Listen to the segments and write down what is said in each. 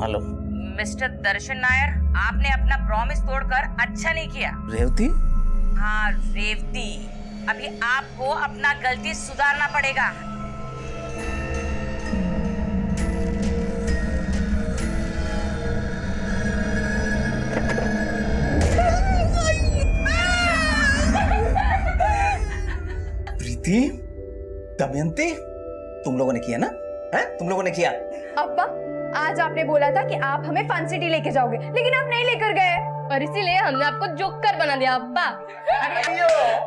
हाँ लो। मिस्टर दर्शन नायर, आपने अपना प्रॉमिस तोड़कर अच्छा नहीं किया। रेवती? हाँ रेवती, अभी आपको अपना गलती सुधारना पड़ेगा। प्रीति, दमयंती, तुम लोगों ने किया ना? हैं? तुम लोगों ने किया। अब्बा, आज आपने बोला था कि आप हमें फन सिटी लेके जाओगे, लेकिन आप नहीं लेकर गए और इसीलिए हमने आपको जोकर बना दिया। अब्बा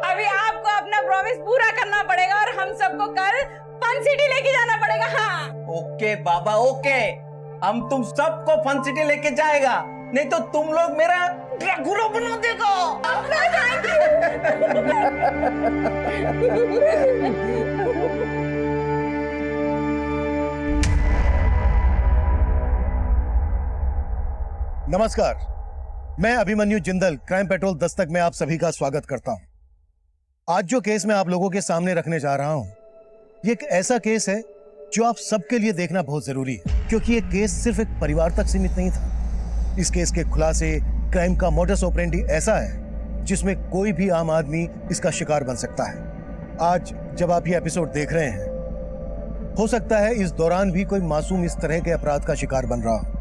अभी आपको अपना प्रॉमिस पूरा करना पड़ेगा और हम सबको कल फन सिटी लेके जाना पड़ेगा। हाँ ओके बाबा ओके, हम तुम सबको फन सिटी लेके जाएगा, नहीं तो तुम लोग मेरा ड्रैकुला बना देगा। नमस्कार, मैं अभिमन्यु जिंदल क्राइम पेट्रोल दस्तक में आप सभी का स्वागत करता हूं। आज जो केस मैं आप लोगों के सामने रखने जा रहा हूं, ये एक ऐसा केस है जो आप सबके लिए देखना बहुत जरूरी है, क्योंकि ये केस सिर्फ एक परिवार तक सीमित नहीं था। इस केस के खुलासे, क्राइम का मोडस ऑपरेंडी ऐसा है जिसमें कोई भी आम आदमी इसका शिकार बन सकता है। आज जब आप ये एपिसोड देख रहे हैं, हो सकता है इस दौरान भी कोई मासूम इस तरह के अपराध का शिकार बन रहा हो।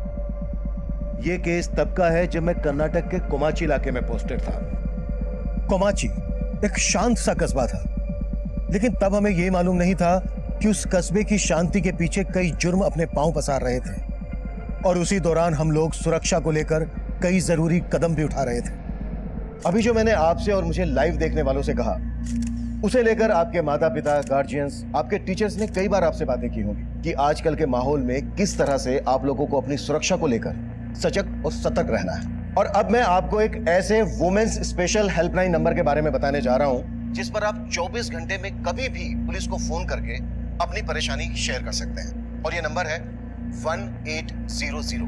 ये केस तब का है जब मैं कर्नाटक के कोमाची इलाके में पोस्टेड था। कोमाची एक शांत सा कस्बा था, लेकिन तब हमें यह मालूम नहीं था कि उस कस्बे की शांति के पीछे कई जुर्म अपने पांव पसार रहे थे, और उसी दौरान हम लोग सुरक्षा को लेकर कई जरूरी कदम भी उठा रहे थे। अभी जो मैंने आपसे और मुझे लाइव देखने वालों से कहा, उसे लेकर आपके माता पिता, गार्जियंस, आपके टीचर्स ने कई बार आपसे बातें की होंगी कि आजकल के माहौल में किस तरह से आप लोगों को अपनी सुरक्षा को लेकर सजग और सतर्क रहना है। और अब मैं आपको एक ऐसे वुमेन्स स्पेशल हेल्पलाइन नंबर के बारे में बताने जा रहा हूं, जिस पर आप 24 घंटे में कभी भी पुलिस को फोन करके अपनी परेशानी शेयर कर सकते हैं। और ये नंबर है 1800।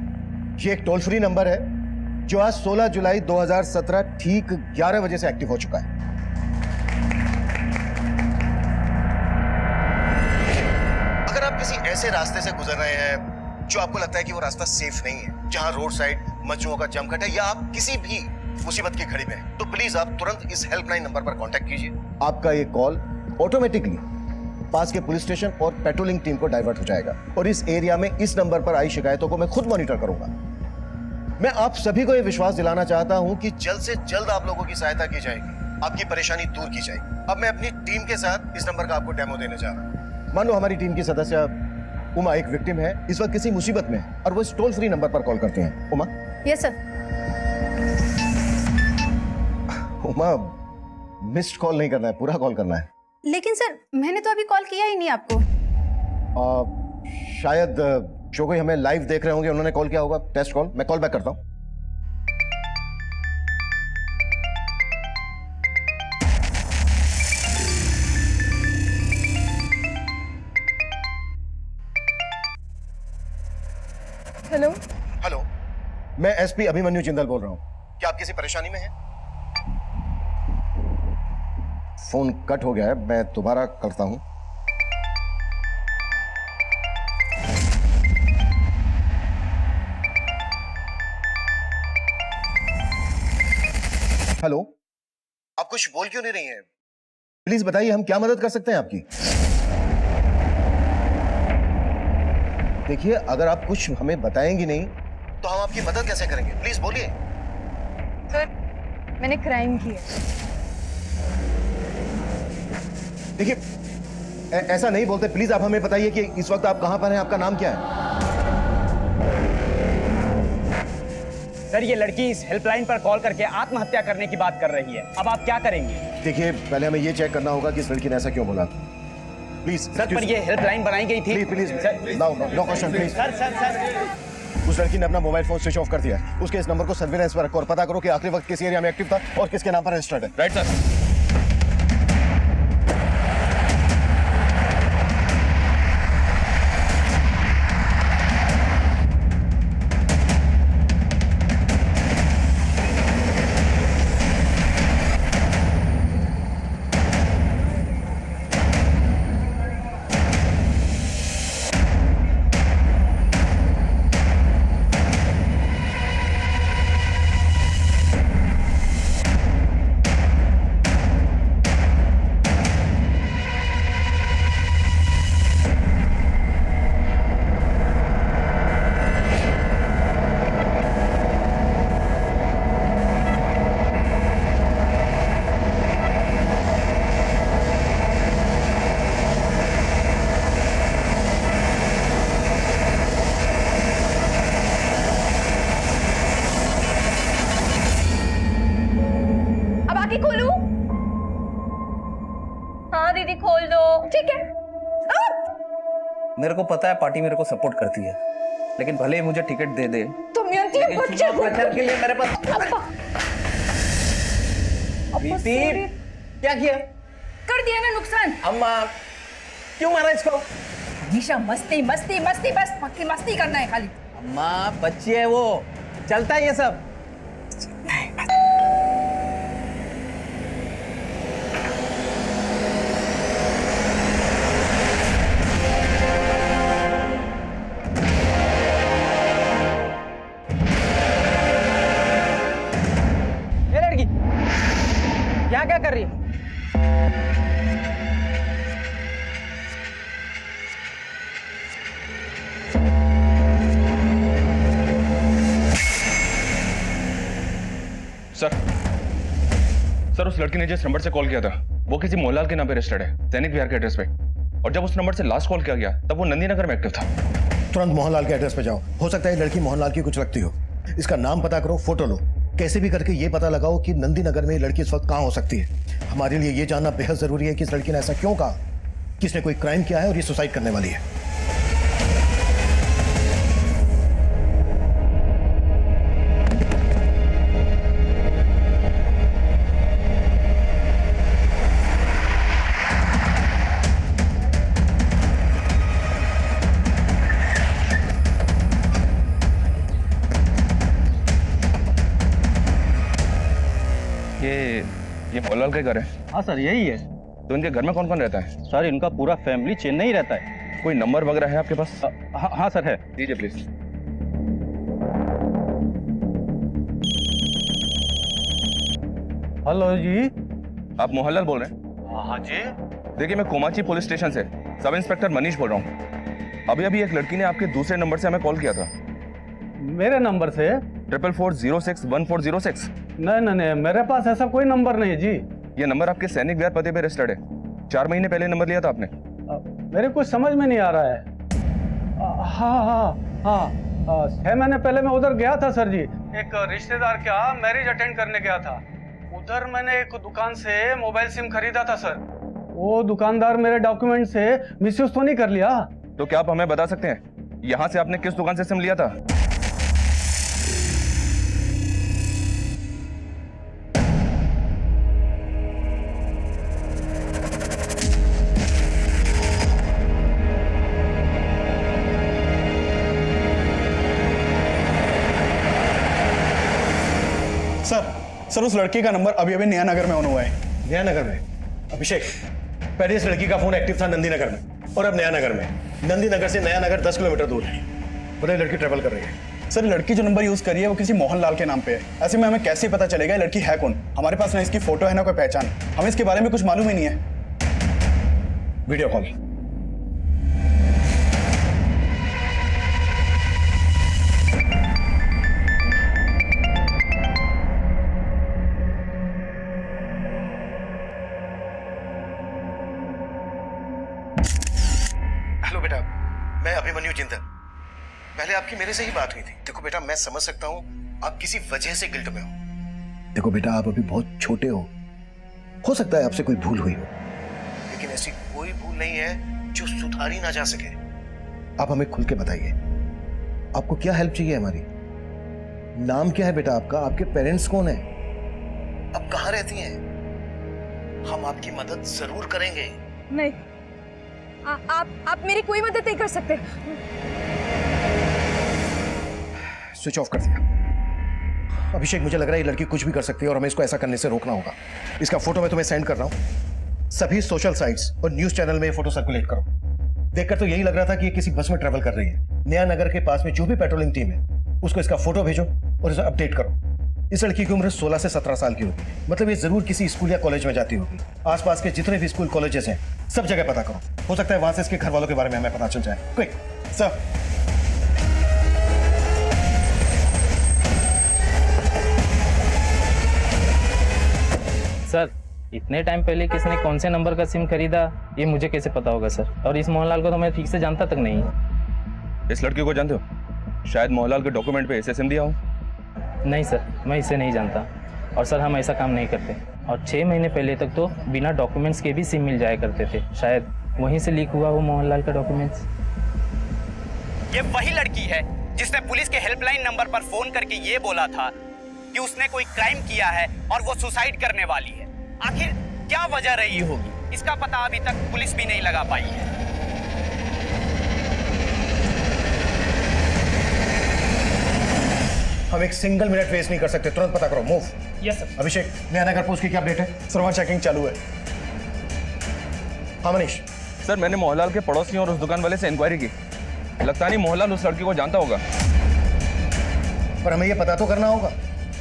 ये एक टोल फ्री नंबर है जो आज 16 जुलाई 2017 ठीक 11 बजे से एक्टिव हो चुका है। अगर आप किसी ऐसे रास्ते से गुजर रहे हैं जो आपको लगता है कि वो रास्ता सेफ नहीं है, जहां रोड साइड मजनुओं का जमघट है, या आप किसी भी मुसीबत की घड़ी में हैं, तो प्लीज आप तुरंत इस हेल्पलाइन नंबर पर कांटेक्ट कीजिए। आपका ये कॉल ऑटोमेटिकली पास के पुलिस स्टेशन और पेट्रोलिंग टीम को डाइवर्ट हो जाएगा, और इस एरिया में इस नंबर पर आई शिकायतों को मैं खुद मॉनिटर करूंगा। मैं आप सभी को यह विश्वास दिलाना चाहता हूं कि जल्द से जल्द आप लोगों की सहायता की जाएगी, आपकी परेशानी दूर की जाएगी। अब मैं अपनी टीम के साथ इस नंबर का आपको डेमो देने जा रहा हूं। मान लो हमारी टीम की सदस्य उमा एक विक्टिम है, इस वक्त किसी मुसीबत में है, और वो इस टोल फ्री नंबर पर कॉल करते हैं। Uma? Yes sir. Uma, missed call नहीं करना है, पूरा कॉल करना है। लेकिन सर, मैंने तो अभी कॉल किया ही नहीं आपको। शायद जो कोई हमें लाइव देख रहे होंगे उन्होंने कॉल किया होगा, टेस्ट कॉल। मैं कॉल बैक करता हूं। हेलो हेलो, मैं एसपी अभिमन्यु जिंदल बोल रहा हूं। क्या आप किसी परेशानी में हैं? फोन कट हो गया है, मैं दोबारा करता हूं। हेलो, आप कुछ बोल क्यों नहीं रही हैं? प्लीज बताइए, हम क्या मदद कर सकते हैं आपकी? देखिए, अगर आप कुछ हमें बताएंगी नहीं तो हम आपकी मदद कैसे करेंगे? प्लीज बोलिए। सर, मैंने क्राइम किया। देखिए, ऐसा नहीं बोलते। प्लीज आप हमें बताइए कि इस वक्त आप कहां पर हैं, आपका नाम क्या है? सर, ये लड़की इस हेल्पलाइन पर कॉल करके आत्महत्या करने की बात कर रही है। अब आप क्या करेंगे? देखिए, पहले हमें ये चेक करना होगा कि इस लड़की ने ऐसा क्यों बोला। प्लीज सर, पर ये हेल्पलाइन बनाई गई थी। Please no question please. Sir उस लड़की ने अपना मोबाइल फोन स्विच ऑफ कर दिया है। उसके इस नंबर को सर्विलेंस पर रखो और पता करो कि आखिरी वक्त किस एरिया में एक्टिव था और किसके नाम पर रजिस्टर्ड है। Right sir. मेरे को पता है पार्टी मेरे को सपोर्ट करती है, लेकिन भले ही मुझे टिकट दे दे, तुम यंती लेकिन बच्चे चुनाव प्रचार के लिए मेरे पास प्रीति, क्या किया? कर दिया ना नुकसान। अम्मा क्यों मारा इसको? हमेशा मस्ती मस्ती मस्ती, बस मस्ती मस्ती करना है खाली। अम्मा बच्ची है वो, चलता है ये सब। ये लड़की यहाँ क्या कर रही है? सर उस लड़की ने जिस नंबर से कॉल किया था वो किसी मोहनलाल के नाम पे रजिस्टर्ड है, सैनिक विहार के एड्रेस पे। और जब उस नंबर से लास्ट कॉल किया गया तब वो नंदी नगर में एक्टिव था। तुरंत मोहनलाल के एड्रेस पे जाओ, हो सकता है लड़की मोहनलाल की कुछ लगती हो। इसका नाम पता करो, फोटो लो, कैसे भी करके ये पता लगाओ कि नंदी नगर में ये लड़की इस वक्त कहाँ हो सकती है। हमारे लिए ये जानना बेहद जरूरी है कि इस लड़की ने ऐसा क्यों कहा, किसने कोई क्राइम किया है और ये सुसाइड करने वाली है। ये मोहनलाल का घर है? हाँ सर यही है। तो इनके घर में कौन कौन रहता है? सर इनका पूरा फैमिली चेन्नई रहता है। कोई नंबर वगैरह है आपके पास? हाँ सर है। दीजिए प्लीज। हेलो जी। आप मोहनलाल बोल रहे हैं? हाँ जी। देखिए मैं कोमाची पुलिस स्टेशन से सब इंस्पेक्टर मनीष बोल रहा हूँ। अभी अभी एक लड़की ने आपके दूसरे नंबर से हमें कॉल किया था। मेरे नंबर से? 4440614006। नहीं, मेरे पास ऐसा कोई नंबर नहीं है जी। ये नंबर आपके सैनिक विहार पते पे रजिस्टर्ड है। 4 महीने पहले नंबर लिया था आपने। मेरे कुछ समझ में नहीं आ रहा है। हाँ 6 महीने पहले मैं उधर गया था सर जी, एक रिश्तेदार का मैरिज अटेंड करने गया था। उधर मैंने एक दुकान से मोबाइल सिम खरीदा था सर। वो दुकानदार मेरे डॉक्यूमेंट से मिसयूज तो नहीं कर लिया? तो क्या आप हमें बता सकते हैं यहाँ से आपने किस दुकान से सिम लिया था? सर उस लड़की का नंबर अभी अभी नया नगर में ऑन हुआ है। नया नगर में? अभिषेक, पहले इस लड़की का फोन एक्टिव था नंदी नगर में और अब नया नगर में। नंदी नगर से नया नगर 10 किलोमीटर दूर है। बड़े लड़की ट्रेवल कर रही है। सर लड़की जो नंबर यूज करी है वो किसी मोहनलाल के नाम पे है। ऐसे में हमें कैसे पता चलेगा ये लड़की है कौन? हमारे पास ना इसकी फोटो है ना कोई पहचान, हमें इसके बारे में कुछ मालूम ही नहीं है। Video call. हेलो बेटा, मैं अभिमन्यु जिंदल। पहले आपकी मेरे से ही बात हुई थी। देखो बेटा, मैं समझ सकता हूँ आप किसी वजह से गिल्ट में हो। देखो बेटा, आप अभी बहुत छोटे हो सकता है आपसे कोई भूल हुई हो, लेकिन ऐसी कोई भूल नहीं है जो सुधारी ना जा सके। आप हमें खुल के बताइए, आपको क्या हेल्प चाहिए हमारी? नाम क्या है बेटा आपका? आपके पेरेंट्स कौन है? आप कहाँ रहती हैं? हम आपकी मदद जरूर करेंगे। नहीं, आप मेरी कोई मदद नहीं कर सकते। स्विच ऑफ कर दिया। अभिषेक, मुझे लग रहा है ये लड़की कुछ भी कर सकती है और हमें इसको ऐसा करने से रोकना होगा। इसका फोटो मैं तुम्हें सेंड कर रहा हूं। सभी सोशल साइट्स और न्यूज चैनल में ये फोटो सर्कुलेट करो। देखकर तो यही लग रहा था कि ये किसी बस में ट्रेवल कर रही है। नया नगर के पास में जो भी पेट्रोलिंग टीम है उसको इसका फोटो भेजो और इसे अपडेट करो। इस लड़की की उम्र 16 से 17 साल की होगी। मतलब ये जरूर किसी स्कूल या कॉलेज में जाती होगी। आसपास के जितने भी स्कूल कॉलेजेस हैं सब जगह पता करो। हो सकता है वहां से इसके घर वालों के बारे में हमें पता चल जाए। क्विक सर सर इतने टाइम पहले किसने कौन से नंबर का सिम खरीदा ये मुझे कैसे पता होगा सर? और इस मोहनलाल को तो मैं ठीक से जानता तक नहीं। इस लड़की को जानते हो? शायद मोहनलाल के डॉक्यूमेंट पे इसे सिम दिया हो। नहीं सर, मैं इसे नहीं जानता। और सर हम ऐसा काम नहीं करते। और 6 महीने पहले तक तो बिना डॉक्यूमेंट्स के भी सिम मिल जाया करते थे। शायद वहीं से लीक हुआ वो मोहनलाल का डॉक्यूमेंट्स। ये वही लड़की है जिसने पुलिस के हेल्पलाइन नंबर पर फोन करके ये बोला था कि उसने कोई क्राइम किया है और वो सुसाइड करने वाली है। आखिर क्या वजह रही होगी, इसका पता अभी तक पुलिस भी नहीं लगा पाई है। हम एक सिंगल मिनट वेस्ट नहीं कर सकते, तुरंत पता करो। मूव। Yes sir. अभिषेक, नया नगर पोस्ट की क्या अपडेट है? सर वहाँ चेकिंग चालू है। हाँ मनीष। सर मैंने मोहनलाल के पड़ोसियों और उस दुकान वाले से इंक्वायरी की। लगता नहीं मोहनलाल उस लड़की को जानता होगा। पर हमें ये पता तो करना होगा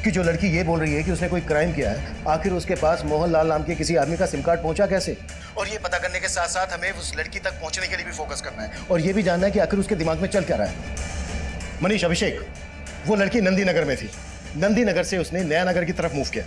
कि जो लड़की ये बोल रही है कि उसने कोई क्राइम किया है, आखिर उसके पास मोहनलाल नाम के किसी आदमी का सिम कार्ड पहुंचा कैसे? और ये पता करने के साथ साथ हमें उस लड़की तक पहुंचने के लिए भी फोकस करना है और ये भी जानना है कि आखिर उसके दिमाग में चल क्या रहा है। मनीष, अभिषेक, वो लड़की नंदी नगर में थी। नंदी नगर से उसने नया नगर की तरफ मूव किया।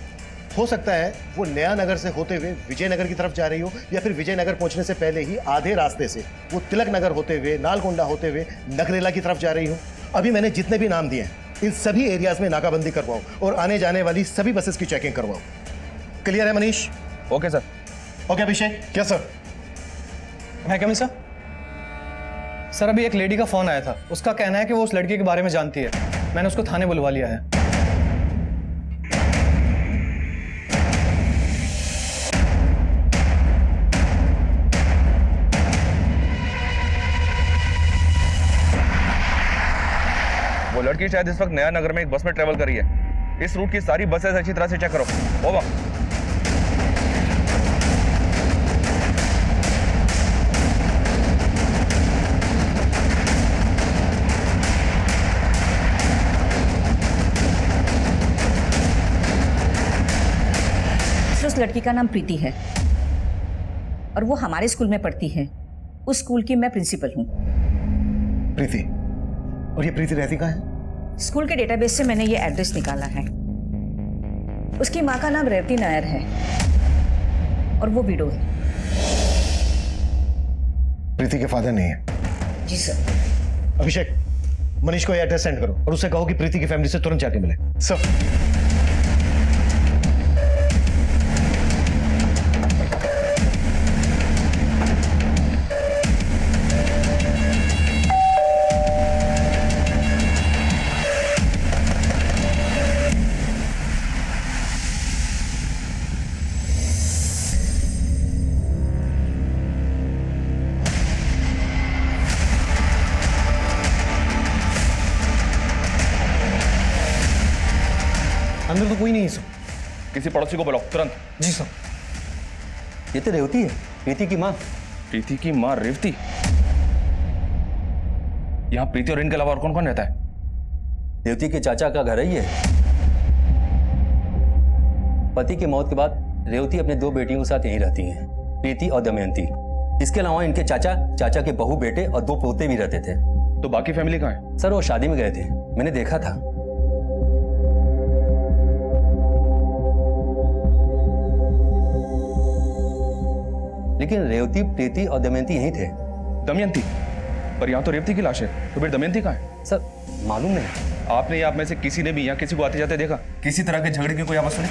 हो सकता है वो नया नगर से होते हुए विजयनगर की तरफ जा रही हो, या फिर विजयनगर पहुंचने से पहले ही आधे रास्ते से वो तिलक नगर होते हुए, नालगोंडा होते हुए नगरेला की तरफ जा रही हो। अभी मैंने जितने भी नाम दिए हैं, इन सभी एरियाज में नाकाबंदी करवाओ और आने जाने वाली सभी बसेस की चेकिंग करवाओ। क्लियर है Manish? Okay sir. Okay Abhishek. क्या सर? मैं कमी सर? सर अभी एक लेडी का फोन आया था, उसका कहना है कि वो उस लड़की के बारे में जानती है। मैंने उसको थाने बुलवा लिया है। वो लड़की शायद इस वक्त नया नगर में एक बस में ट्रेवल कर रही है। इस रूट की सारी बसेस अच्छी तरह से चेक करो। ओवर। उस लड़की का नाम प्रीति है और वो हमारे स्कूल में पढ़ती है। उस स्कूल की मैं प्रिंसिपल हूँ। प्रीति? और ये प्रीति रहती कहाँ है? स्कूल के डेटाबेस से मैंने ये एड्रेस निकाला है। उसकी माँ का नाम रेवती नायर है और वो विडो है। प्रीति के फादर नहीं है? जी सर। अभिषेक, मनीष को ये एड्रेस सेंड करो और उससे कहो कि प्रीति की फैमिली से तुरंत जाके मिले। सर अंदर तो कोई नहीं है सर। किसी पड़ोसी को बुलाओ तुरंत। जी सर। ये तो रेवती है, प्रीति की माँ। प्रीति की माँ रेवती? यहाँ प्रीति और इनके अलावा और कौन कौन रहता है? रेवती के चाचा का घर है ये। पति की मौत के बाद रेवती अपने 2 बेटियों के साथ यहीं रहती हैं, प्रीति और दमयंती। इसके अलावा इनके चाचा के बहू बेटे और 2 पोते भी रहते थे। तो बाकी फैमिली कहाँ है? सर वो शादी में गए थे, मैंने देखा था। लेकिन रेवती, प्रीति और दमयंती यहीं थे। दमयंती? पर यहाँ तो रेवती की लाश है, तो फिर दमयंती कहाँ है? सर मालूम नहीं। आपने या आप में से किसी ने भी यहाँ किसी को आते जाते देखा? किसी तरह के झगड़े की कोई आवाज सुनी?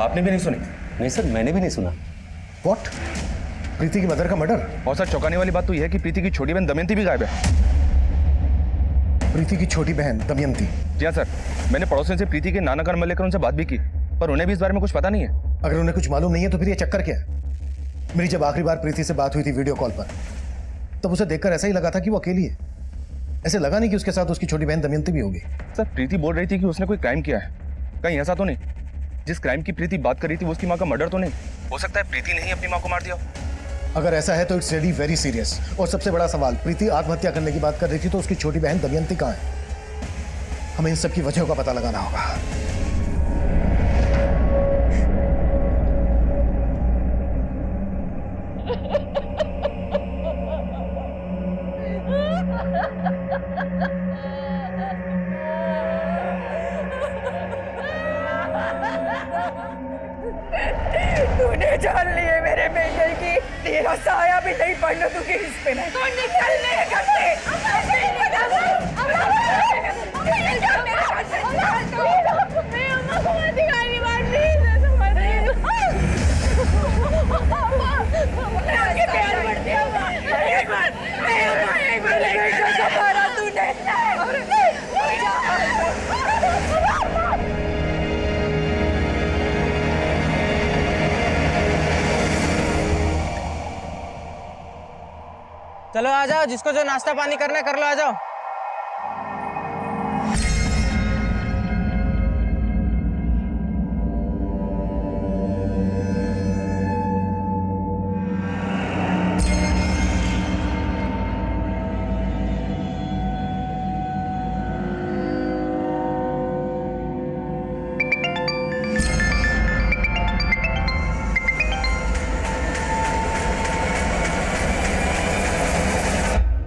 आपने भी नहीं सुनी? नहीं सर, मैंने भी नहीं सुना। व्हाट? प्रीति की मदर का मर्डर? और सर चौंकाने वाली बात तो यह है कि प्रीति की छोटी बहन दमयंती भी गायब है। प्रीति की छोटी बहन दमयंती? जी हाँ सर, मैंने पड़ोसियों से प्रीति के नाना का नंबर लेकर उनसे बात भी की, पर उन्हें भी इस बारे में कुछ पता नहीं है। अगर उन्हें कुछ मालूम नहीं है तो फिर ये चक्कर क्या है? मेरी जब आखिरी बार प्रीति से बात हुई थी वीडियो कॉल पर, तब उसे देखकर ऐसा ही लगा था कि वो अकेली है। ऐसे लगा नहीं कि उसके साथ उसकी छोटी बहन दमयंती भी होगी। सर प्रीति बोल रही थी कि उसने कोई क्राइम किया है, कहीं ऐसा तो नहीं? जिस क्राइम की प्रीति बात कर रही थी वो उसकी माँ का मर्डर तो नहीं? हो सकता है प्रीति ने ही अपनी माँ को मार दिया। अगर ऐसा है तो इट्स रियली वेरी सीरियस। और सबसे बड़ा सवाल, प्रीति आत्महत्या करने की बात कर रही थी तो उसकी छोटी बहन दमयंती कहाँ है? हमें इन सब की वजहों का पता लगाना होगा। तूने जान लिए मेरे बेटे की, तेरा साया भी नहीं पड़ने दूंगी इस पे। मैं तो निकल मेरे घर से। चलो आ जाओ, जिसको जो नाश्ता पानी करना है कर लो, आ जाओ।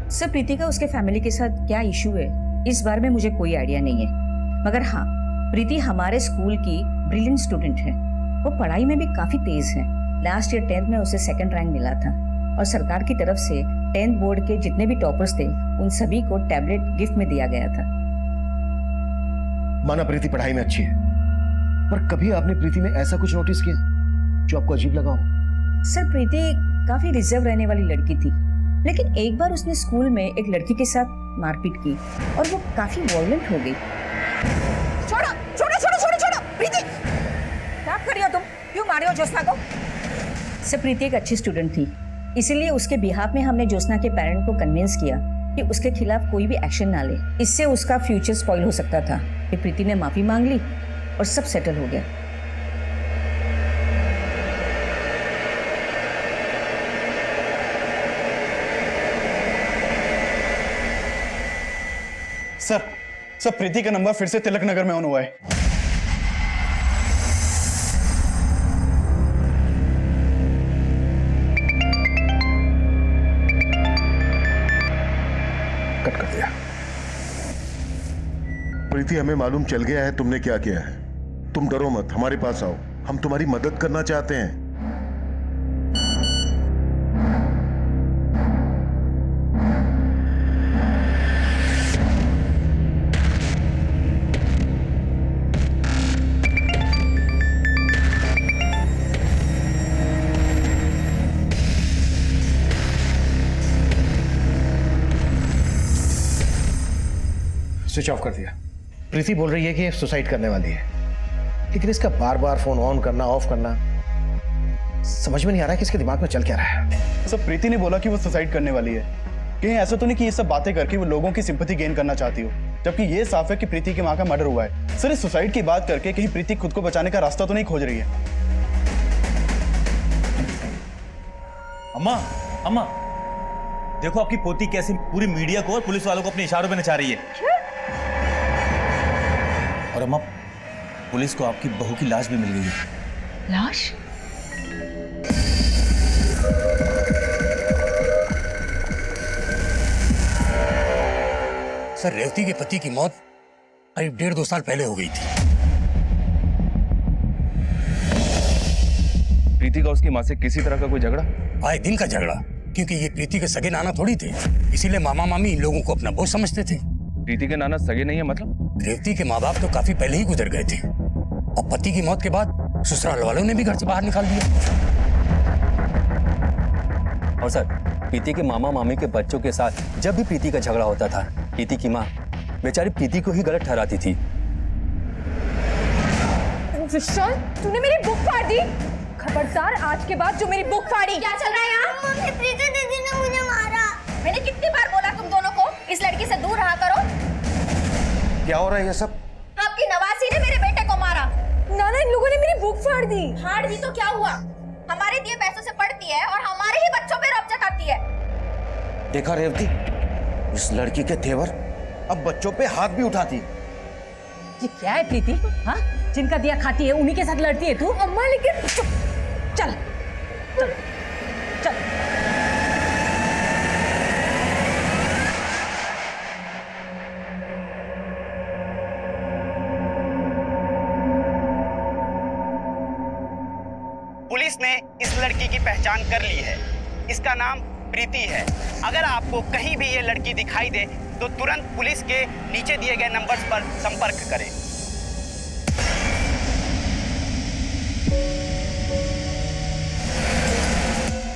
सर, प्रीति का उसके फैमिली के साथ क्या इशू है इस बारे में मुझे कोई आइडिया नहीं है, मगर हाँ, प्रीति हमारे स्कूल की ब्रिलियंट स्टूडेंट है। वो पढ़ाई में भी काफी तेज है। लास्ट ईयर 10th में उसे 2nd रैंक मिला था और सरकार की तरफ से 10th बोर्ड के जितने भी टॉपर्स थे उन सभी को टैबलेट गिफ्ट में दिया गया था। माना प्रीति पढ़ाई में अच्छी है, पर कभी आपने प्रीति में ऐसा कुछ नोटिस किया जो आपको अजीब लगा हो? सर, प्रीति काफी रिजर्व रहने वाली लड़की थी, लेकिन एक बार उसने स्कूल में एक लड़की के साथ मारपीट की और वो काफी वॉयलेंट हो गई। छोड़ो छोड़ो छोड़ो छोड़ो छोड़ो, प्रीति क्या कर रही हो तुम? क्यों मारे हो ज्योत्सना को? सर, प्रीति एक अच्छी स्टूडेंट थी, इसीलिए उसके बिहाफ में हमने ज्योत्सना के पेरेंट को कन्विंस किया कि उसके खिलाफ कोई भी एक्शन ना ले। इससे उसका फ्यूचर स्पॉइल हो सकता था। कि प्रीति ने माफी मांग ली और सब सेटल हो गया। सर प्रीति का नंबर फिर से तिलक नगर में ऑन हुआ है। कट कर दिया। प्रीति, हमें मालूम चल गया है तुमने क्या किया है। तुम डरो मत, हमारे पास आओ, हम तुम्हारी मदद करना चाहते हैं। स्विच ऑफ कर दिया। प्रीति बोल रही है कि सुसाइड करने वाली है, लेकिन इसका बार बार फोन ऑन करना ऑफ करना समझ में नहीं आ रहा है कि इसके दिमाग में चल क्या रहा है। सर, प्रीति ने बोला कि वो सुसाइड करने वाली है। कहीं ऐसा तो नहीं कि ये सब बातें करके वो लोगों की सिंपैथी गेन करना चाहती हो, जबकि ये साफ है कि प्रीति की माँ का मर्डर हुआ है। सर, इस सुसाइड की बात करके कहीं प्रीति खुद को बचाने का रास्ता तो नहीं खोज रही है? अम्मा, अम्मा, देखो आपकी पोती कैसे पूरी मीडिया को और पुलिस वालों को अपने इशारों में नचा रही है। और अम्मा, पुलिस को आपकी बहू की लाश भी मिल गई है। लाश? सर, रेवती के पति की मौत करीब 1.5-2 साल पहले हो गई थी। प्रीति का उसकी माँ से किसी तरह का कोई झगड़ा? आए दिन का झगड़ा, क्योंकि ये प्रीति के सगे नाना थोड़ी थे, इसीलिए मामा मामी इन लोगों को अपना बोझ समझते थे। प्रीति के नाना सगे नहीं है मतलब? रेवती के माँ बाप तो काफी पहले ही गुजर गए थे और पति की मौत के बाद ससुराल वालों ने भी घर से बाहर निकाल दिया। और सर, प्रीति के मामा मामी के बच्चों के साथ जब भी प्रीति का झगड़ा होता था, प्रीति की माँ बेचारी प्रीति को ही गलत ठहराती थी। विशाल, तूने मेरी बुक फाड़ दी। खबरदार, आज के बाद जो मेरी बुक फाड़ी। क्या चल रहा है यहाँ? मम्मी, प्रीति दीदी ने मुझे मारा। मैंने कितनी बार बोला तुम दोनों को इस लड़की से दूर रहा करो। क्या हो रहा है ये सब? आपकी नवासी ने मेरे बेटे को मारा। नाना, इन लोगों ने मेरी बुक फाड़ दी। फाड़ दी तो क्या हुआ? हमारे दिए पैसों से पढ़ती है और हमारे ही बच्चों पे रौब जताती है। देखा रेवती, इस लड़की के तेवर अब बच्चों पे हाथ भी उठाती। ये क्या है प्रीति? हाँ, जिनका दिया खाती है उन्हीं के साथ लड़ती है तू? अम्मा, लेकिन चल चल चल। पुलिस ने इस लड़की की पहचान कर ली है। इसका नाम प्रीति है। अगर आपको कहीं भी ये लड़की दिखाई दे तो तुरंत पुलिस के नीचे दिए गए नंबर्स पर संपर्क करें।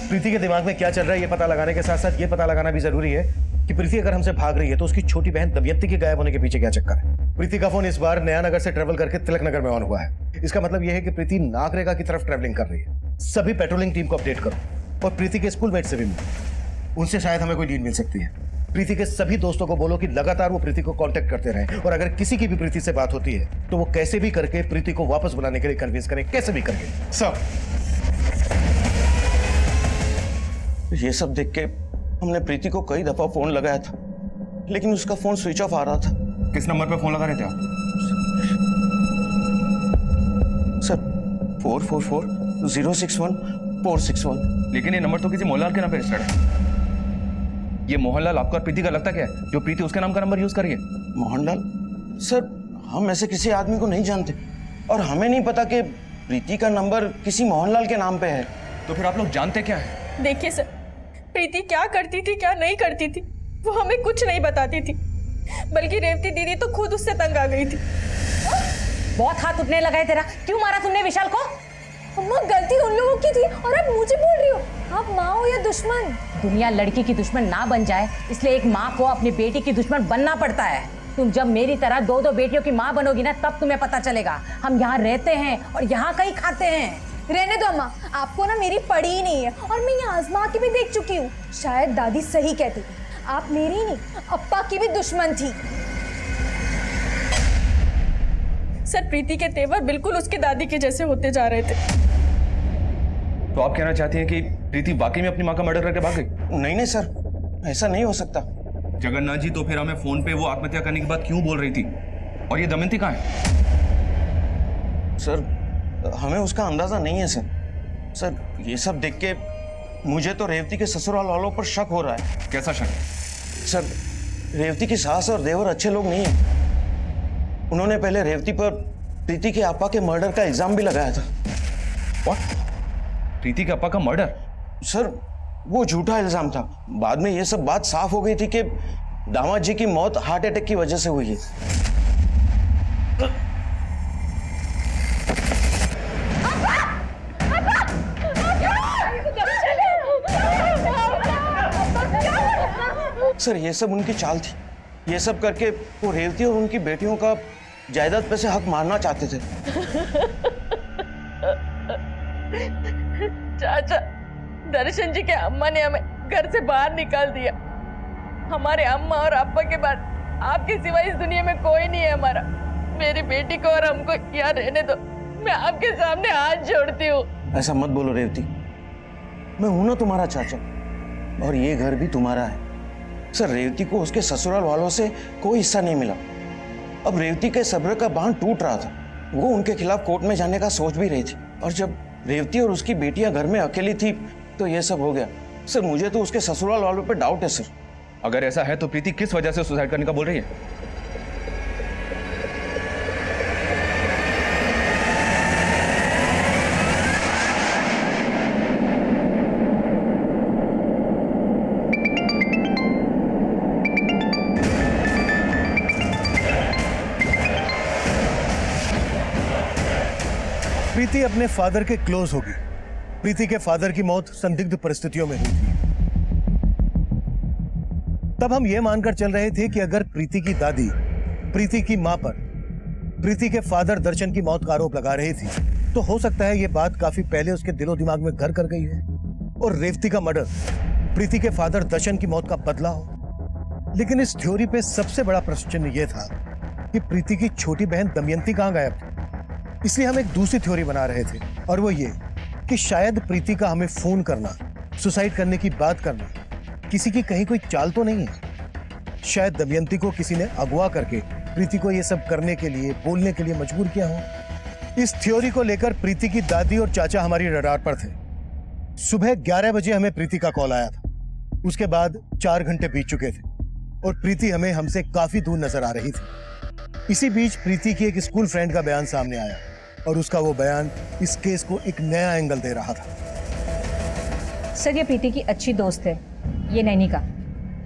प्रीति के दिमाग में क्या चल रहा है ये पता लगाने के साथ साथ ये पता लगाना भी जरूरी है कि प्रीति अगर हमसे भाग रही है तो उसकी छोटी बहन दमयंती के गायब होने के पीछे क्या चक्कर है। प्रीति का फोन इस बार नया नगर से ट्रेवल करके तिलक नगर में ऑन हुआ है। इसका मतलब यह है कि प्रीति नागरेगा की तरफ ट्रेवलिंग कर रही है। सभी पेट्रोलिंग टीम को अपडेट करो और प्रीति के स्कूलमेट से भी मिलो। उनसे शायद हमें कोई लीड मिल सकती है। प्रीति के सभी दोस्तों को बोलो कि लगातार वो प्रीति को कांटेक्ट करते रहें, और अगर किसी की भी प्रीति से बात होती है तो वो कैसे भी करके प्रीति को वापस बुलाने के लिए कन्विंस करें, कैसे भी करके। सर, ये सब देख के हमने प्रीति को कई दफा फोन लगाया था, लेकिन उसका फोन स्विच ऑफ आ रहा था। किस नंबर पे फोन लगा रहे थे आप? सर 444-061-461। लेकिन ये नंबर तो किसी मोहनलाल के नाम पे रजिस्टर्ड है। ये मोहनलाल आपको और प्रीति का लगता क्या है जो प्रीति उसके नाम का नंबर यूज करिए? मोहनलाल? सर हम ऐसे किसी आदमी को नहीं जानते, और हमें नहीं पता कि प्रीति का नंबर किसी मोहनलाल के नाम पे है। तो फिर आप लोग जानते क्या है? देखिए सर, प्रीति क्या करती थी क्या नहीं करती थी वो हमें कुछ नहीं बताती थी, बल्कि रेवती दीदी तो खुद उससे तंग आ गई थी। बहुत हाथ उठने लगा है तेरा, क्यों मारा तुमने विशाल को? अम्मा गलती उन लोगों की थी और आप मुझे बोल रही हो। आप माँ हो या दुश्मन? दुनिया लड़की की दुश्मन ना बन जाए, इसलिए एक माँ को अपनी बेटी की दुश्मन बनना पड़ता है। तुम जब मेरी तरह दो दो बेटियों की माँ बनोगी ना, तब तुम्हें पता चलेगा। हम यहाँ रहते हैं और यहाँ कहीं खाते हैं। रहने दो अम्मा, आपको ना मेरी पड़ी ही नहीं है, और मैं यहाँ आजमा के भी देख चुकी हूँ। शायद दादी सही कहती, आप मेरी नहीं अप्पा की भी दुश्मन थी। सर प्रीति के तेवर बिल्कुल उसके दादी के जैसे होते जा रहे थे। तो आप कहना चाहती हैं कि प्रीति वाकई में अपनी माँ का मर्डर करके भाग गई? नहीं नहीं सर, ऐसा नहीं हो सकता। जगन्नाथ जी, तो फिर हमें फोन पे वो आत्महत्या करने की बात क्यों बोल रही थी? और ये दमयंती कहाँ है? सर हमें उसका अंदाजा नहीं है सर। सर ये सब देख के मुझे तो रेवती के ससुराल वालों पर शक हो रहा है। कैसा शक? सर रेवती की सास और देवर अच्छे लोग नहीं है। उन्होंने पहले रेवती पर प्रीति के आपा के मर्डर का इल्जाम भी लगाया था। What? प्रीति के आपा का मर्डर? सर वो झूठा इल्जाम था। बाद में ये सब बात साफ हो गई थी कि दामाद जी की मौत हार्ट अटैक की वजह से हुई है। सर ये सब उनकी चाल थी। ये सब करके वो रेवती और उनकी बेटियों का जायदाद पे से हक मारना चाहते थे। चाचा, दर्शन जी के अम्मा ने हमें घर से बाहर निकाल दिया। हमारे अम्मा और अप्पा के बाद आपके सिवा इस दुनिया में कोई नहीं है हमारा। मेरी बेटी को और हमको यहाँ रहने दो, मैं आपके सामने हाथ जोड़ती हूँ। ऐसा मत बोलो रेवती, मैं हूं ना तुम्हारा चाचा, और ये घर भी तुम्हारा है। सर रेवती को उसके ससुराल वालों से कोई हिस्सा नहीं मिला। अब रेवती के सब्र का बांध टूट रहा था। वो उनके खिलाफ कोर्ट में जाने का सोच भी रही थी, और जब रेवती और उसकी बेटियां घर में अकेली थी तो ये सब हो गया। सर मुझे तो उसके ससुराल वालों पे डाउट है सर। अगर ऐसा है तो प्रीति किस वजह से सुसाइड करने का बोल रही है? प्रीति अपने फादर के क्लोज होगी। प्रीति के फादर की मौत संदिग्ध परिस्थितियों में हुई थी। तब हम यह मानकर चल रहे थे कि अगर प्रीति की दादी प्रीति की मां पर प्रीति के फादर दर्शन की मौत का आरोप लगा रही थी, तो हो सकता है यह बात काफी पहले उसके दिलो दिमाग में घर कर गई हो और रेवती का मर्डर प्रीति के फादर दर्शन की मौत का बदला हो। लेकिन इस थ्योरी पे सबसे बड़ा प्रश्न चिन्ह यह था कि प्रीति की छोटी बहन दमयंती कहां गायब थी। इसलिए हम एक दूसरी थ्योरी बना रहे थे, और वो ये कि शायद प्रीति का हमें फोन करना, सुसाइड करने की बात करना किसी की कहीं कोई चाल तो नहीं है। शायद दमयंती को किसी ने अगवा करके प्रीति को ये सब करने के लिए, बोलने के लिए मजबूर किया हो। इस थ्योरी को लेकर प्रीति की दादी और चाचा हमारी रडार पर थे। सुबह 11 बजे हमें प्रीति का कॉल आया था। उसके बाद 4 घंटे बीत चुके थे और प्रीति हमें हमसे काफी दूर नजर आ रही थी। इसी बीच प्रीति की एक स्कूल फ्रेंड का बयान सामने आया, और उसका वो बयान इस केस को एक नया एंगल दे रहा था। सर ये प्रीति की अच्छी दोस्त है, ये नैनिका,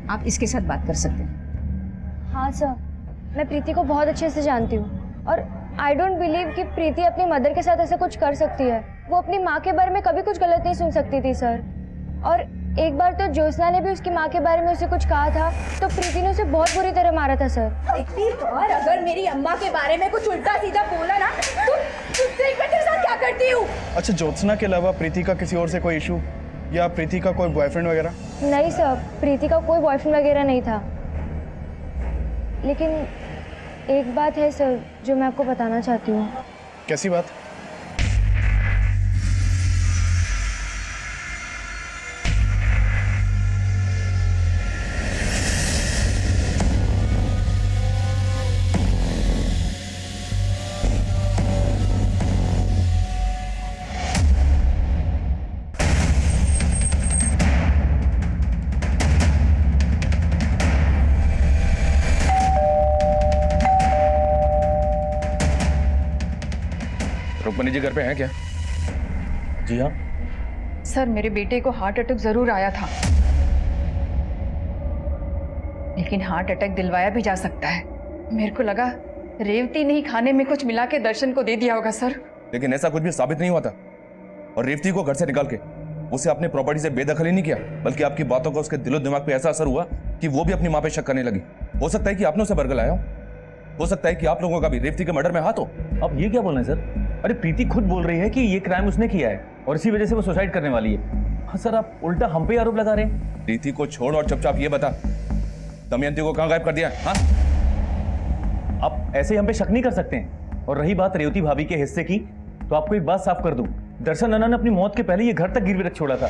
आप इसके साथ बात कर सकते हैं। हाँ सर, मैं प्रीति को बहुत अच्छे से जानती हूँ, और आई डोंट बिलीव कि प्रीति अपनी मदर के साथ ऐसा कुछ कर सकती है। वो अपनी माँ के बारे में कभी कुछ गलत नहीं सुन सकती थी सर। और एक बार तो ज्योत्सना ने भी उसकी माँ के बारे में उसे कुछ कहा था, तो प्रीति ने उसे बहुत बुरी तरह मारा था सर। इतनी बार अगर मेरी अम्मा के बारे में कुछ उल्टा सीधा बोला ना, तो तेरे साथ क्या करती हूँ? अच्छा, ज्योत्सना के अलावा प्रीति का किसी और से कोई इशू या प्रीति का कोई बॉयफ्रेंड वगैरह? नहीं सर, प्रीति का कोई बॉयफ्रेंड वगैरह नहीं था। लेकिन एक बात है सर जो मैं आपको बताना चाहती हूँ। कैसी बात? रुक्मणी जी घर पे हैं क्या? जी हाँ। सर मेरे बेटे को हार्ट अटैक जरूर आया था, लेकिन हार्ट अटैक दिलवाया भी जा सकता है। मेरे को लगा रेवती ने ही खाने में कुछ मिला के दर्शन को दे दिया होगा सर। लेकिन ऐसा कुछ भी साबित नहीं हुआ था। और रेवती को घर से निकाल के उसे अपनी प्रॉपर्टी से बेदखल ही नहीं किया, बल्कि आपकी बातों का उसके दिलो दिमाग पे ऐसा असर हुआ कि वो भी अपनी माँ पे शक करने लगी। हो सकता है कि आपने उसे बरगलाया हो सकता है कि आप लोगों का भी रेवती के मर्डर में हाथ हो। अब ये क्या बोल रहे हैं सर? अरे प्रीति खुद बोल रही है कि ये क्राइम उसने किया है और इसी वजह से वो सुसाइड करने वाली है। हाँ सर, आप उल्टा हम पे आरोप लगा रहे हैं। प्रीति को छोड़ और चुपचाप ये बता, दमयंती को कहाँ गायब कर दिया? हाँ, आप ऐसे हम पे शक नहीं कर सकते हैं। और रही बात रेवती भाभी के हिस्से की, तो आपको एक बात साफ कर दूं, दर्शन अन्ना ने अपनी मौत के पहले ये घर तक गिरवी रख छोड़ा था।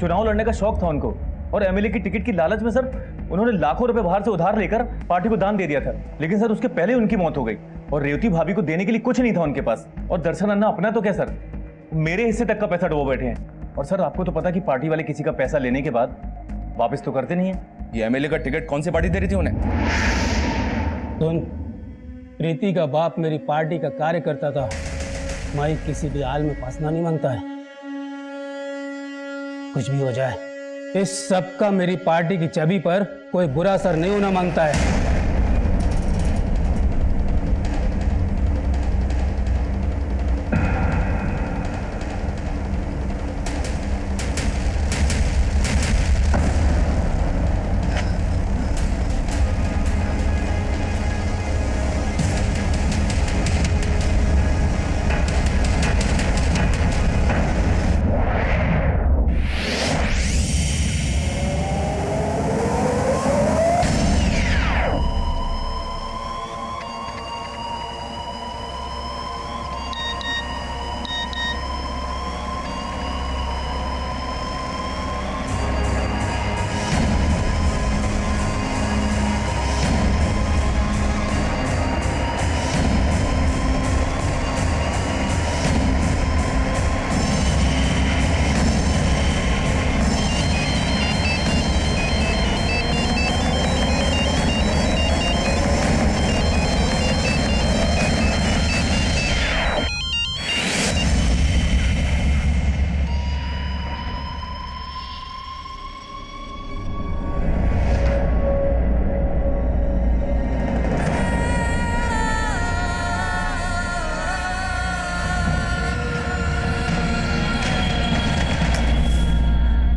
चुनाव लड़ने का शौक था उनको, और एमएलए की टिकट की लालच में सर उन्होंने लाखों रुपए बाहर से उधार लेकर पार्टी को दान दे दिया था। लेकिन सर उसके पहले उनकी मौत हो गई और रेवती भाभी को देने के लिए कुछ नहीं था उनके पास। और दर्शन अन्ना अपना तो क्या सर, मेरे हिस्से तक का पैसा डुबो बैठे हैं। और सर आपको तो पता कि पार्टी वाले किसी का पैसा लेने के बाद वापस तो करते नहीं है। ये एमएलए का टिकट कौन सी पार्टी दे रही थी उन्हें? सुन, प्रीति का बाप मेरी पार्टी का कार्यकर्ता था। मैं किसी भी हाल में फंसना नहीं मांगता है। कुछ भी हो जाए, इस सब का मेरी पार्टी की छवि पर कोई बुरा असर नहीं होना मांगता है।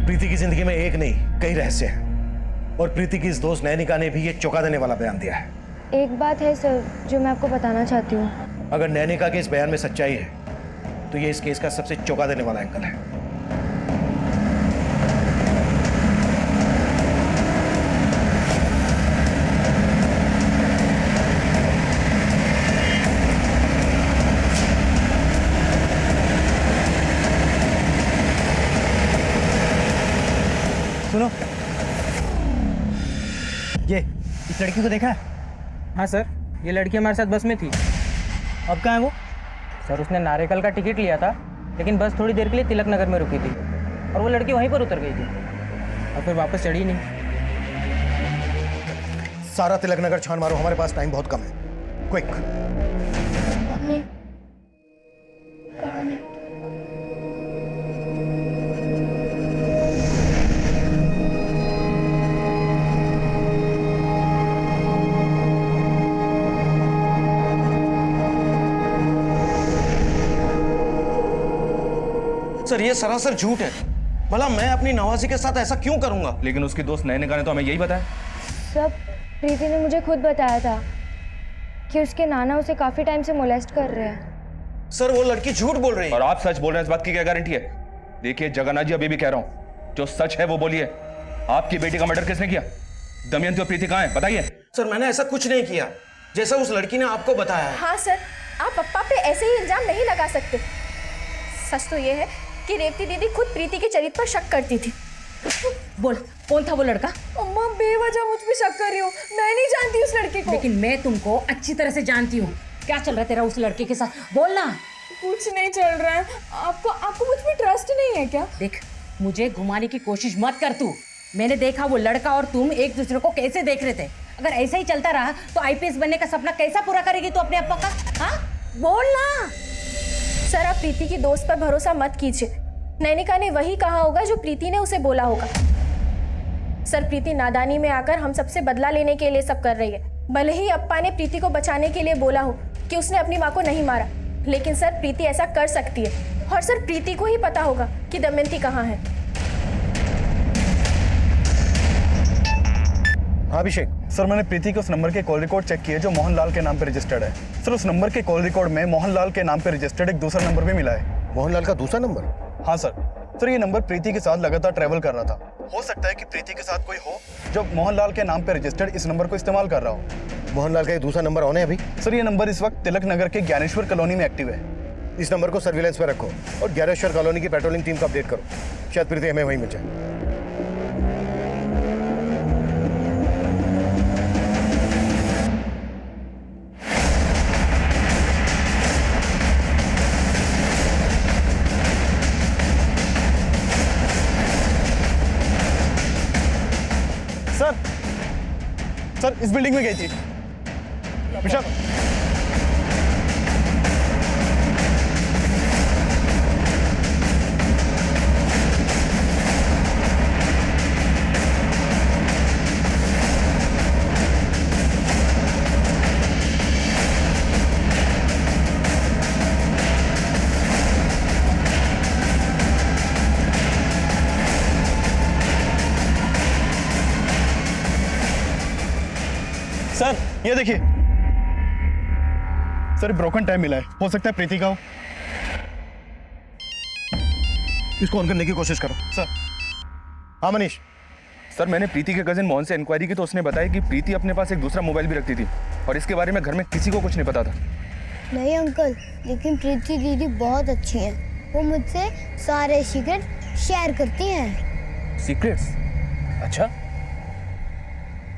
प्रीति की जिंदगी में एक नहीं कई रहस्य हैं और प्रीति की इस दोस्त नैनिका ने भी ये चौंका देने वाला बयान दिया है। एक बात है सर जो मैं आपको बताना चाहती हूँ। अगर नैनिका के इस बयान में सच्चाई है तो ये इस केस का सबसे चौंका देने वाला एंगल है। सुनो, ये इस लड़की को देखा है? हाँ सर, ये लड़की हमारे साथ बस में थी। अब कहाँ है वो? सर उसने नारेकल का टिकट लिया था, लेकिन बस थोड़ी देर के लिए तिलक नगर में रुकी थी और वो लड़की वहीं पर उतर गई थी और फिर वापस चढ़ी नहीं। सारा तिलक नगर छान मारो, हमारे पास टाइम बहुत कम है। क्विक। सर ये सरासर झूठ है। भला मैं अपनी नवाजी के साथ ऐसा क्यों करूंगा? लेकिन उसकी दोस्त नैनिका ने तो हमें यही बताया। सब प्रीति ने मुझे खुद बताया था कि उसके नाना उसे काफी टाइम से मोलेस्ट कर रहे हैं। सर वो लड़की झूठ बोल रही है। और आप सच बोल रहे हैं, इस बात की क्या गारंटी है? देखिए जगन्नाथ जी, अभी भी कह रहा हूं, जो सच है वो बोलिए। आपकी बेटी का मर्डर किसने किया? दमयंती और प्रीति कहाँ है, बताइए। सर मैंने ऐसा कुछ नहीं किया जैसा उस लड़की ने आपको बताया है। हाँ सर, आप पप्पा पे ऐसे ही इल्जाम नहीं लगा सकते। सच तो ये है कि रेवती दीदी खुद प्रीति के चरित्र पर शक करती थी। बोल, कौन था वो लड़का? अम्मा बेवजह मुझ पे शक कर रही हो, मैं नहीं जानती उस लड़के को। लेकिन मैं तुमको अच्छी तरह से जानती हूँ। क्या चल रहा है तेरा उस लड़के के साथ? बोलना। कुछ नहीं चल रहा है। आपको मुझ पे ट्रस्ट नहीं है क्या? देख, मुझे घुमाने की कोशिश मत कर तू। मैंने देखा वो लड़का और तुम एक दूसरे को कैसे देख रहे थे। अगर ऐसा ही चलता रहा तो आईपीएस बनने का सपना कैसा पूरा करेगी तू अपने अप्पा का? हाँ, बोलना। सर, आप प्रीति की दोस्त पर भरोसा मत कीजिए। नैनिका ने वही कहा होगा जो प्रीति ने उसे बोला होगा। सर, प्रीति नादानी में आकर हम सबसे बदला लेने के लिए सब कर रही है। भले ही अप्पा ने प्रीति को बचाने के लिए बोला हो कि उसने अपनी माँ को नहीं मारा, लेकिन सर प्रीति ऐसा कर सकती है। और सर, प्रीति को ही पता होगा कि दमयंती कहाँ है। हाँ अभिषेक सर, मैंने प्रीति के उस नंबर के कॉल रिकॉर्ड चेक किए जो मोहनलाल के नाम पे रजिस्टर्ड है। सर उस नंबर के कॉल रिकॉर्ड में मोहनलाल के नाम पे रजिस्टर्ड एक दूसरा नंबर भी मिला है। मोहनलाल का दूसरा नंबर? हाँ सर ये नंबर प्रीति के साथ लगातार ट्रैवल कर रहा था। हो सकता है कि प्रीति के साथ कोई हो जो मोहनलाल के नाम पे रजिस्टर्ड इस नंबर को इस्तेमाल कर रहा हो। मोहनलाल का ये दूसरा नंबर ऑन है अभी? सर ये नंबर इस वक्त तिलक नगर के ज्ञानेश्वर कॉलोनी में एक्टिव है। इस नंबर को सर्विलेंस पे रखो और ज्ञानेश्वर कॉलोनी की पेट्रोलिंग टीम को अपडेट करो। शायद प्रीति हमें वहीं मिल जाए। सर इस बिल्डिंग में गई थी। विशाल सर ये देखिए सर, ब्रोकन टाइम मिला है, हो सकता है प्रीति का हो। इसको ऑन करने की कोशिश करो। सर। हाँ मनीष। सर मैंने प्रीति के कजिन मोहन से इंक्वायरी की तो उसने बताया कि प्रीति अपने पास एक दूसरा मोबाइल भी रखती थी और इसके बारे में घर में किसी को कुछ नहीं पता था। नहीं अंकल, लेकिन प्रीति दीदी बहुत अच्छी हैं। वो मुझसे सारे सीक्रेट शेयर करती हैं। सीक्रेट्स? अच्छा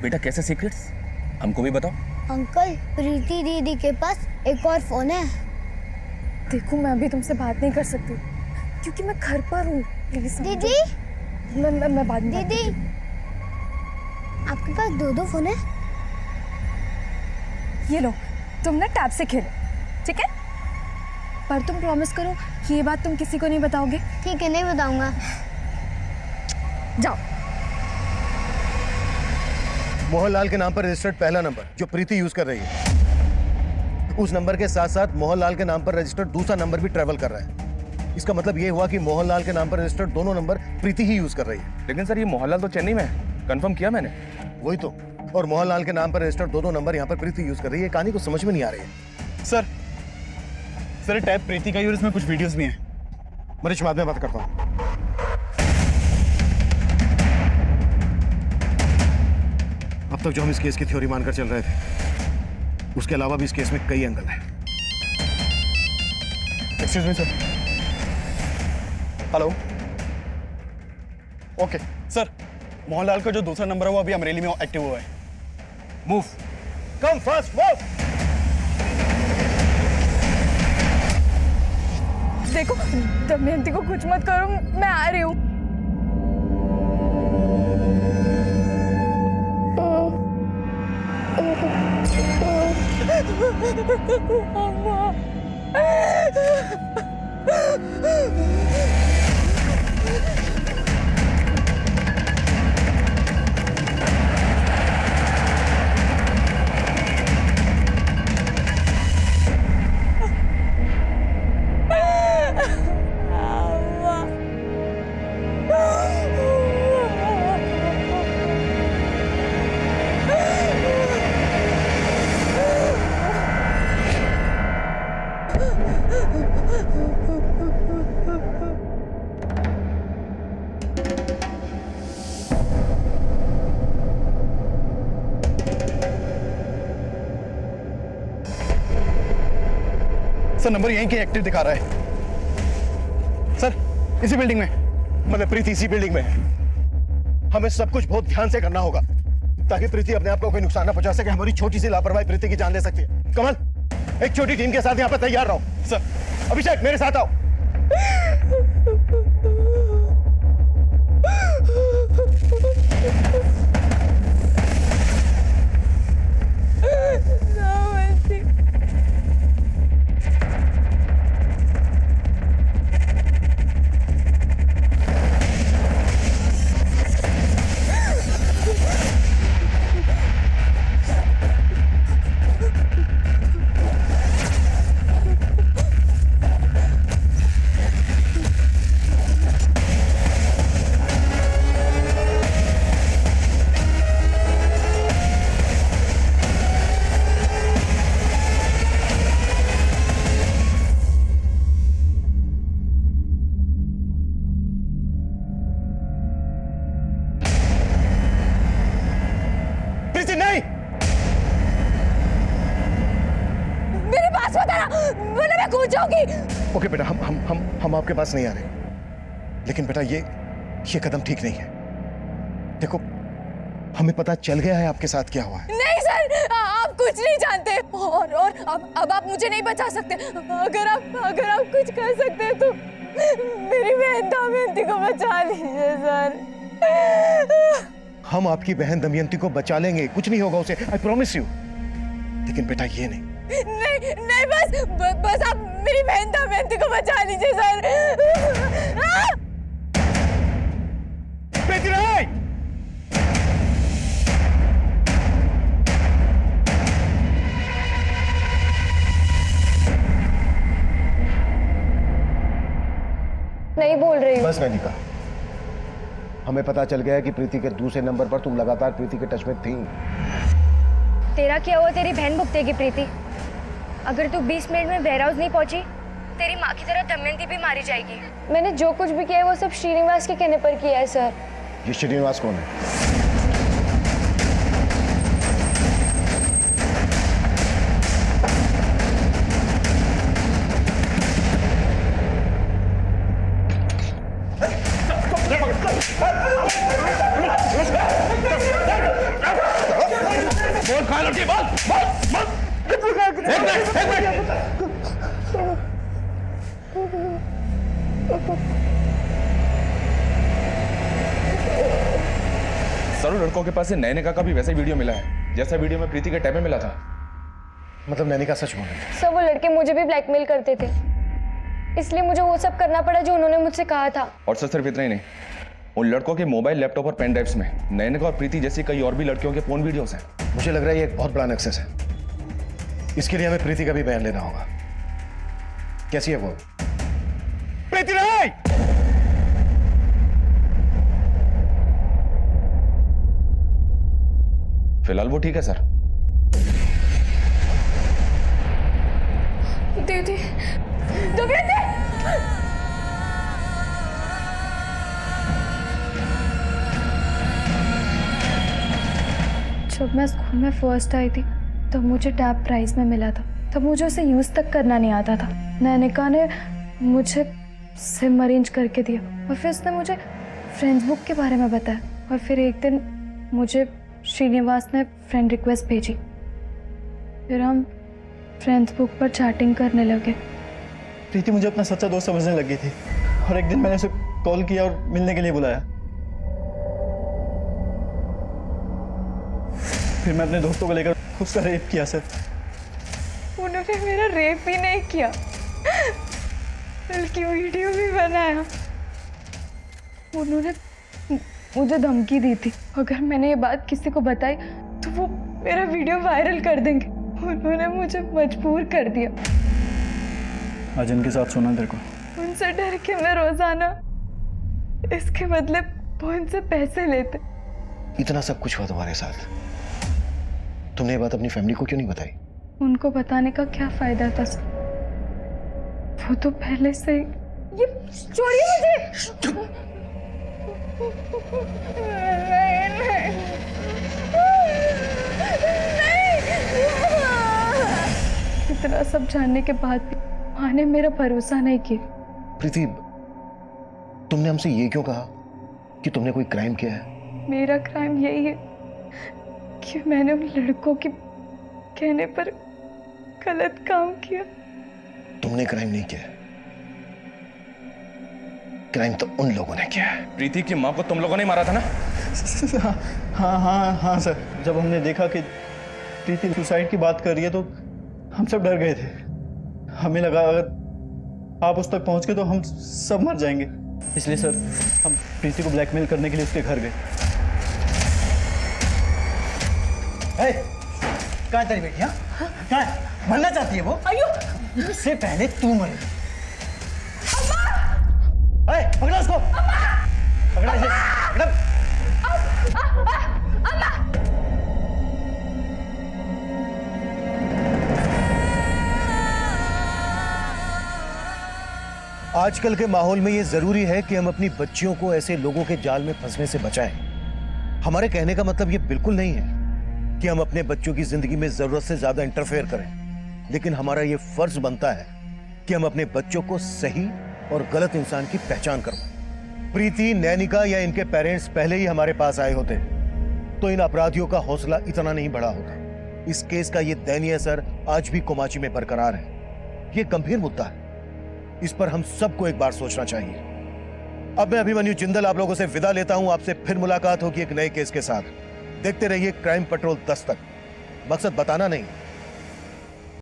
बेटा, कैसे सीक्रेट्स? हमको भी बताओ। अंकल, प्रीति दीदी के पास एक और फोन है। देखो, मैं अभी तुमसे बात नहीं कर सकती क्योंकि मैं घर पर हूँ। दीदी मैं बात नहीं। दीदी आपके पास दो फोन है? ये लो, तुम ना टैब से खेलो, ठीक है? पर तुम प्रॉमिस करो कि ये बात तुम किसी को नहीं बताओगे। ठीक है, नहीं बताऊंगा। जाओ। मोहनलाल के नाम पर रजिस्टर्ड पहला नंबर जो प्रीति यूज कर रही है, उस नंबर के साथ साथ मोहनलाल के नाम पर रजिस्टर्ड दूसरा नंबर भी ट्रेवल कर रहा है। इसका मतलब ये हुआ कि मोहनलाल के नाम पर रजिस्टर्ड दोनों नंबर प्रीति ही यूज कर रही है। लेकिन सर ये मोहनलाल तो चेन्नई में है, कंफर्म किया मैंने। वही तो, और मोहनलाल के नाम पर रजिस्टर्ड दोनों नंबर यहाँ पर प्रीति यूज कर रही है। कहानी को समझ में नहीं आ रही है। सर टैब प्रीति का ही और इसमें कुछ वीडियोस भी हैं। मनीष, बाद में बात करता हूँ। अब तक जो हम इस केस की थ्योरी मानकर चल रहे थे, उसके अलावा भी इस केस में कई एंगल हैं। Excuse me sir. Hello. Okay sir, Mohanlal का जो दूसरा नंबर है वो अभी अमरेली में एक्टिव हुआ है। Move, come fast, move. देखो, दमयंती को कुछ मत करो, मैं आ रही हूँ। सर नंबर यहीं के एक्टिव दिखा रहा है। सर इसी बिल्डिंग में, मतलब प्रीति इसी बिल्डिंग में है। हमें सब कुछ बहुत ध्यान से करना होगा ताकि प्रीति अपने आप को कोई नुकसान ना पहुंचा सके। हमारी छोटी सी लापरवाही प्रीति की जान ले सकती है। कमल, एक छोटी टीम के साथ यहाँ पर तैयार रहो। सर अभिषेक मेरे साथ आओ। ओके बेटा, हम आपके पास नहीं आ रहे, लेकिन बेटा ये कदम ठीक नहीं है। देखो हमें पता चल गया है आपके साथ क्या हुआ है। नहीं सर, आप कुछ नहीं जानते और अब आप मुझे नहीं बचा सकते। अगर आप कुछ कर सकते हैं तो मेरी बहन दमयंती को बचा लीजिए सर। हम आपकी बहन दमयंती को बचा लेंगे, कुछ नहीं होगा उसे, आई प्रॉमिस यू। लेकिन बेटा ये नहीं, बस आप मेरी बहन दमयंती को बचा लीजिए सर। नहीं बोल रही हूँ। बस नैनिका, हमें पता चल गया कि प्रीति के दूसरे नंबर पर तुम लगातार प्रीति के टच में थी। तेरा क्या हुआ तेरी बहन भुगतेगी प्रीति। अगर तू 20 मिनट में वेयर हाउस नहीं पहुंची, तेरी माँ की तरह दमयंती भी मारी जाएगी। मैंने जो कुछ भी किया है वो सब श्रीनिवास के कहने पर किया है सर। ये श्रीनिवास कौन है? सर लड़कों के पास से नैनिका का भी वैसा ही वीडियो मिला है जैसा वीडियो में प्रीति के टैब में मिला था। मतलब नैनिका सच बोल रही है? सर वो लड़के मुझे भी ब्लैकमेल करते थे, इसलिए मुझे वो सब करना पड़ा जो उन्होंने मुझसे कहा था। और सर सिर्फ इतना ही नहीं, उन लड़कों के मोबाइल, लैपटॉप और पेन ड्राइव्स में नैनिका और प्रीति जैसी कई और भी लड़कियों के फोन वीडियोस हैं। मुझे लग रहा है ये एक बहुत बड़ा नक्सस है। इसके लिए हमें प्रीति का भी बयान लेना होगा। कैसी है वो? प्रीति नहीं! फिलहाल वो ठीक है सर। दीदी, दमयंती! जब मैं स्कूल में फर्स्ट आई थी तब मुझे टैब प्राइज में मिला था। तब मुझे उसे यूज तक करना नहीं आता था। नैनिका ने मुझे सिम अरेंज करके दिया और फिर उसने मुझे फ्रेंड्स बुक के बारे में बताया। और फिर एक दिन मुझे श्रीनिवास ने फ्रेंड रिक्वेस्ट भेजी, फिर हम फ्रेंड्स बुक पर चैटिंग करने लगे। प्रीति मुझे अपना सच्चा दोस्त समझने लगी थी और एक दिन मैंने उसे कॉल किया और मिलने के लिए बुलाया। फिर मैं अपने दोस्तों को लेकर उसका रेप किया सर। उन्होंने मेरा रेप भी नहीं किया, बल्कि वीडियो भी बनाया। उन्होंने मुझे धमकी दी थी, अगर मैंने ये बात किसी को बताई तो वो मेरा वीडियो वायरल कर देंगे। उन्होंने मुझे मजबूर कर दिया। आज इनके साथ सोना तेरे को। उनसे डर के मैं रोजाना इसके बदले वो इनसे पैसे लेते। इतना सब कुछ हुआ तुम्हारे साथ, तुमने ये बात अपनी फैमिली को क्यों नहीं बताई? उनको बताने का क्या फायदा था? वो तो पहले से ये छोड़िए मुझे। इतना सब जानने के बाद भी माँ ने मेरा भरोसा नहीं किया। प्रीति, तुमने हमसे ये क्यों कहा कि तुमने कोई क्राइम किया है? मेरा क्राइम यही है कि मैंने उन लड़कों के कहने पर गलत काम किया। तुमने क्राइम नहीं किया, क्राइम तो उन लोगों ने किया है। प्रीति की माँ को तुम लोगों ने मारा था ना? हाँ सर, जब हमने देखा कि प्रीति सुसाइड की बात कर रही है तो हम सब डर गए थे। हमें लगा अगर आप उस तक पहुंच गए तो हम सब मर जाएंगे, इसलिए सर हम प्रीति को ब्लैकमेल करने के लिए उसके घर गए। कहाँ है तेरी बेटी? हाँ, कहाँ है? मरना चाहती है वो? अयो, इससे पहले तू मरे। पकड़ा उसको। पकड़ा इसे। पकड़ा। आजकल के माहौल में ये जरूरी है कि हम अपनी बच्चियों को ऐसे लोगों के जाल में फंसने से बचाएं। हमारे कहने का मतलब ये बिल्कुल नहीं है कि हम अपने बच्चों की जिंदगी में जरूरत से ज्यादा इंटरफेयर करें, लेकिन हमारा ये फर्ज बनता है कि हम अपने बच्चों को सही और गलत इंसान की पहचान करवाएं। प्रीति, नैनिका या इनके पेरेंट्स पहले ही हमारे पास आए होते तो इन अपराधियों का हौसला इतना नहीं बढ़ा होता। इस केस का ये दयनीय असर आज भी कोमाची में बरकरार है। ये गंभीर मुद्दा है, इस पर हम सबको एक बार सोचना चाहिए। अब मैं अभिमन्यु जिंदल आप लोगों से विदा लेता हूं। आपसे फिर मुलाकात होगी एक नए केस के साथ। देखते रहिए क्राइम पेट्रोल दस्तक। मकसद बताना नहीं,